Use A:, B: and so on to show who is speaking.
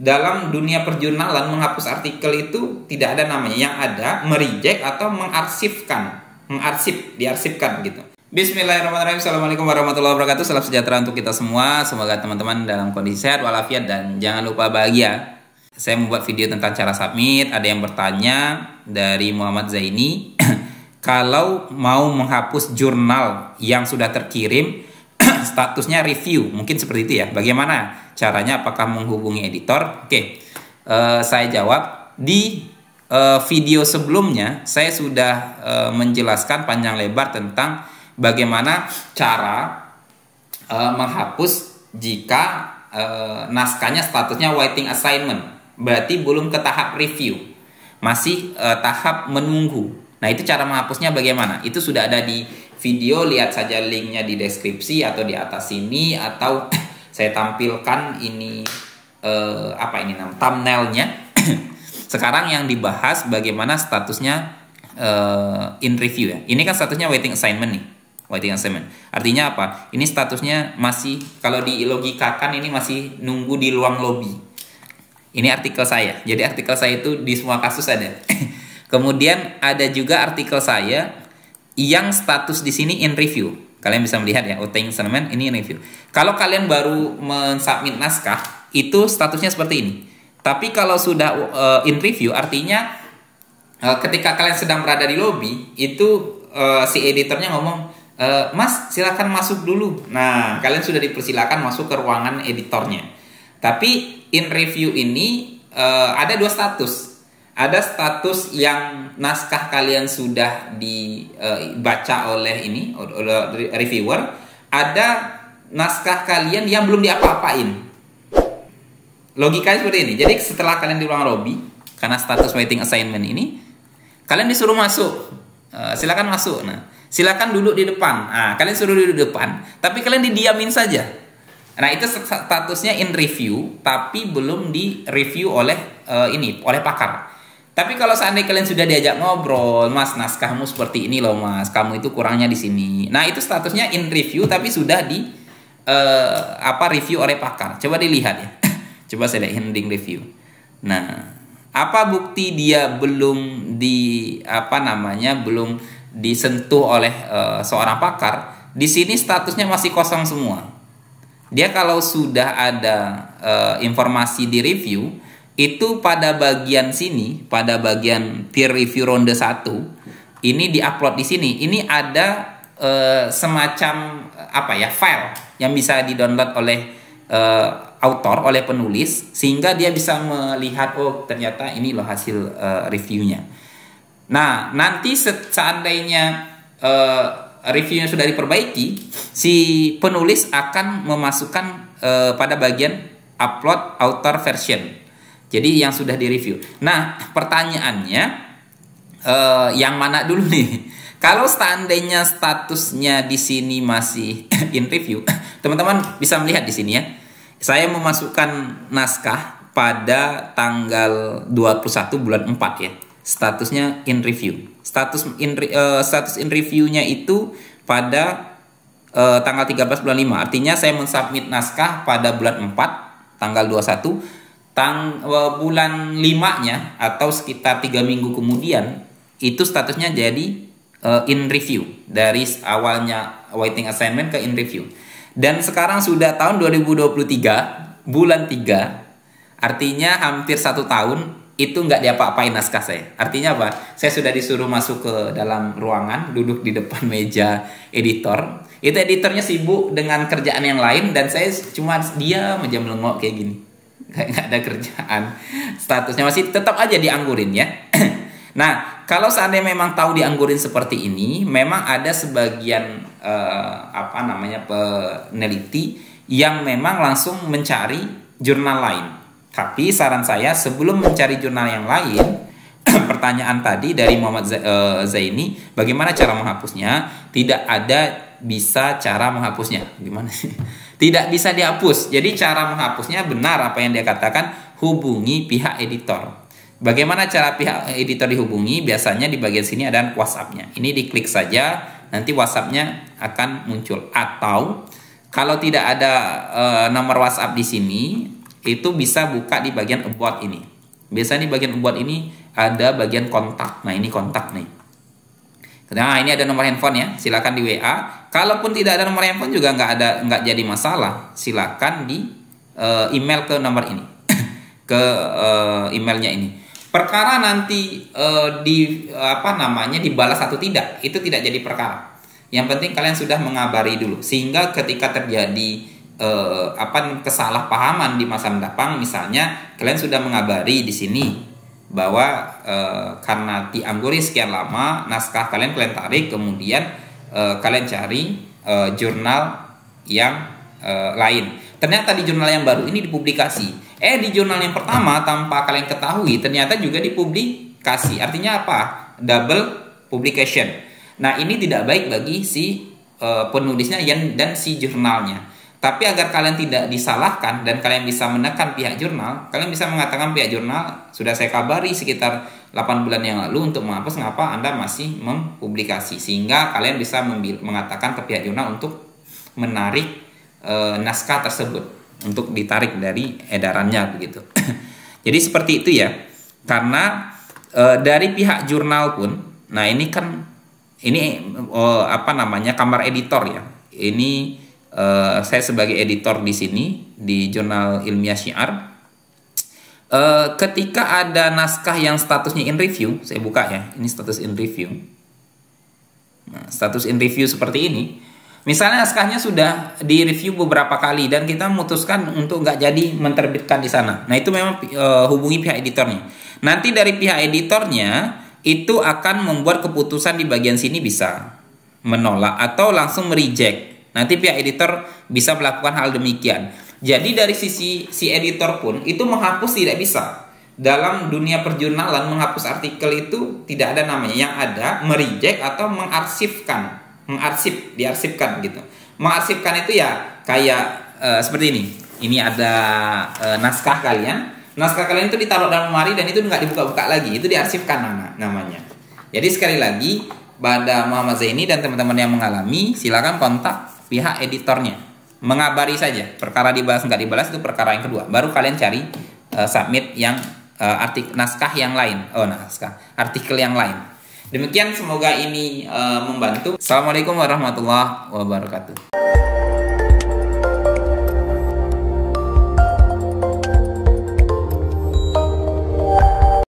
A: dalam dunia perjurnalan menghapus artikel itu tidak ada namanya. Yang ada mereject atau mengarsipkan, diarsipkan gitu. Bismillahirrahmanirrahim. Assalamualaikum warahmatullahi wabarakatuh. Salam sejahtera untuk kita semua. Semoga teman-teman dalam kondisi sehat walafiat dan jangan lupa bahagia. Saya membuat video tentang cara submit. Ada yang bertanya dari Muhammad Zaini, kalau mau menghapus jurnal yang sudah terkirim statusnya review, mungkin seperti itu ya. Bagaimana caranya? Apakah menghubungi editor? Oke, saya jawab di video sebelumnya. Saya sudah menjelaskan panjang lebar tentang bagaimana cara menghapus jika naskahnya statusnya waiting assignment, berarti belum ke tahap review, masih tahap menunggu. Nah, itu cara menghapusnya bagaimana? Itu sudah ada di video, lihat saja linknya di deskripsi atau di atas sini, atau saya tampilkan ini thumbnailnya. Sekarang yang dibahas bagaimana statusnya in review ya. Ini kan statusnya waiting assignment nih. Waiting assignment. Artinya apa? Ini statusnya masih, kalau dilogikakan ini masih nunggu di ruang lobby. Ini artikel saya. Jadi artikel saya itu di semua kasus ada. Kemudian ada juga artikel saya yang status di sini in review. Kalian bisa melihat ya, waiting assignment ini in review. Kalau kalian baru mensubmit naskah, itu statusnya seperti ini. Tapi kalau sudah in review, artinya ketika kalian sedang berada di lobby, itu si editornya ngomong, Mas, silakan masuk dulu. Nah, kalian sudah dipersilakan masuk ke ruangan editornya. Tapi in review ini ada dua status. Ada status yang naskah kalian sudah dibaca oleh reviewer. Ada naskah kalian yang belum diapa-apain. Logikanya seperti ini. Jadi setelah kalian di ruang lobby, karena status waiting assignment ini, kalian disuruh masuk. Silakan masuk. Nah, silakan duduk di depan. Nah, kalian suruh duduk di depan, tapi kalian didiamin saja. Nah, itu statusnya in review, tapi belum di review oleh oleh pakar. Tapi kalau seandainya kalian sudah diajak ngobrol, Mas, naskahmu seperti ini loh, Mas, kamu itu kurangnya di sini. Nah, itu statusnya in review, tapi sudah di review oleh pakar. Coba dilihat ya. Coba saya lihat heading review. Nah, apa bukti dia belum belum disentuh oleh seorang pakar? Di sini statusnya masih kosong semua. Dia kalau sudah ada informasi di review, itu pada bagian sini, pada bagian peer review ronde 1, ini diupload di sini. Ini ada semacam file yang bisa didownload oleh autor, oleh penulis, sehingga dia bisa melihat, oh ternyata ini loh hasil reviewnya. Nah, nanti seandainya reviewnya sudah diperbaiki, si penulis akan memasukkan pada bagian upload author version. Jadi yang sudah direview. Nah, pertanyaannya yang mana dulu nih? Kalau seandainya statusnya di sini masih in review, teman-teman bisa melihat di sini ya. Saya memasukkan naskah pada tanggal 21 bulan 4 ya. Statusnya in review. Status in reviewnya itu pada tanggal 13 bulan 5. Artinya saya mensubmit naskah pada bulan 4 tanggal 21. Bulan 5-nya atau sekitar 3 minggu kemudian itu statusnya jadi in review, dari awalnya waiting assignment ke in review. Dan sekarang sudah tahun 2023 bulan 3, artinya hampir 1 tahun itu nggak diapa-apain naskah saya. Artinya apa? Saya sudah disuruh masuk ke dalam ruangan, duduk di depan meja editor. Itu editornya sibuk dengan kerjaan yang lain, dan saya cuma diam aja melengok kayak gini. Nggak ada kerjaan, statusnya masih tetap aja dianggurin ya. Nah, kalau seandainya memang tahu dianggurin seperti ini, memang ada sebagian peneliti yang memang langsung mencari jurnal lain. Tapi saran saya, sebelum mencari jurnal yang lain, pertanyaan tadi dari Muhammad Zaini, bagaimana cara menghapusnya? Tidak ada bisa cara menghapusnya. Gimana sih? Tidak bisa dihapus. Jadi cara menghapusnya benar apa yang dia katakan, hubungi pihak editor. Bagaimana cara pihak editor dihubungi? Biasanya di bagian sini ada WhatsApp-nya. Ini diklik saja, nanti WhatsApp-nya akan muncul. Atau kalau tidak ada nomor WhatsApp di sini, itu bisa buka di bagian about ini. Biasanya di bagian about ini ada bagian kontak. Nah, ini kontak nih. Nah, ini ada nomor handphone ya. Silakan di WA. Kalaupun tidak ada nomor handphone juga nggak jadi masalah. Silakan di email ke nomor ini. Ke emailnya ini. Perkara nanti dibalas atau tidak, itu tidak jadi perkara. Yang penting kalian sudah mengabari dulu, sehingga ketika terjadi kesalahpahaman di masa mendatang, misalnya kalian sudah mengabari di sini bahwa karena diangguri sekian lama, naskah kalian tarik, kemudian kalian cari jurnal yang lain. Ternyata di jurnal yang baru ini dipublikasi. Di jurnal yang pertama tanpa kalian ketahui ternyata juga dipublikasi. Artinya apa? Double publication. Nah, ini tidak baik bagi si penulisnya dan si jurnalnya. Tapi agar kalian tidak disalahkan dan kalian bisa menekan pihak jurnal, kalian bisa mengatakan pihak jurnal, sudah saya kabari sekitar 8 bulan yang lalu untuk menghapus, ngapa Anda masih mempublikasi. Sehingga kalian bisa mengatakan ke pihak jurnal untuk menarik naskah tersebut, untuk ditarik dari edarannya begitu. Jadi seperti itu ya. Karena dari pihak jurnal pun, nah ini kan kamar editor ya. Ini saya sebagai editor di sini di Jurnal Ilmiah Syiar. Ketika ada naskah yang statusnya in review, saya buka ya. Ini status in review. Nah, status in review seperti ini. Misalnya naskahnya sudah direview beberapa kali dan kita memutuskan untuk nggak jadi menerbitkan di sana. Nah, itu memang hubungi pihak editornya. Nanti dari pihak editornya itu akan membuat keputusan di bagian sini, bisa menolak atau langsung mereject. Nanti pihak editor bisa melakukan hal demikian. Jadi dari sisi si editor pun itu menghapus tidak bisa. Dalam dunia perjurnalan menghapus artikel itu tidak ada namanya. Yang ada mereject atau mengarsipkan. Diarsipkan gitu. Mengarsipkan itu ya kayak seperti ini. Ini ada naskah kalian. Naskah kalian itu ditaruh dalam lemari dan itu nggak dibuka-buka lagi. Itu diarsipkan namanya. Jadi sekali lagi, pada Muhammad Zaini dan teman-teman yang mengalami, silakan kontak pihak editornya, mengabari saja. Perkara dibalas nggak dibalas itu perkara yang kedua. Baru kalian cari submit yang naskah yang lain. Artikel yang lain. Demikian, semoga ini membantu. Assalamualaikum warahmatullahi wabarakatuh.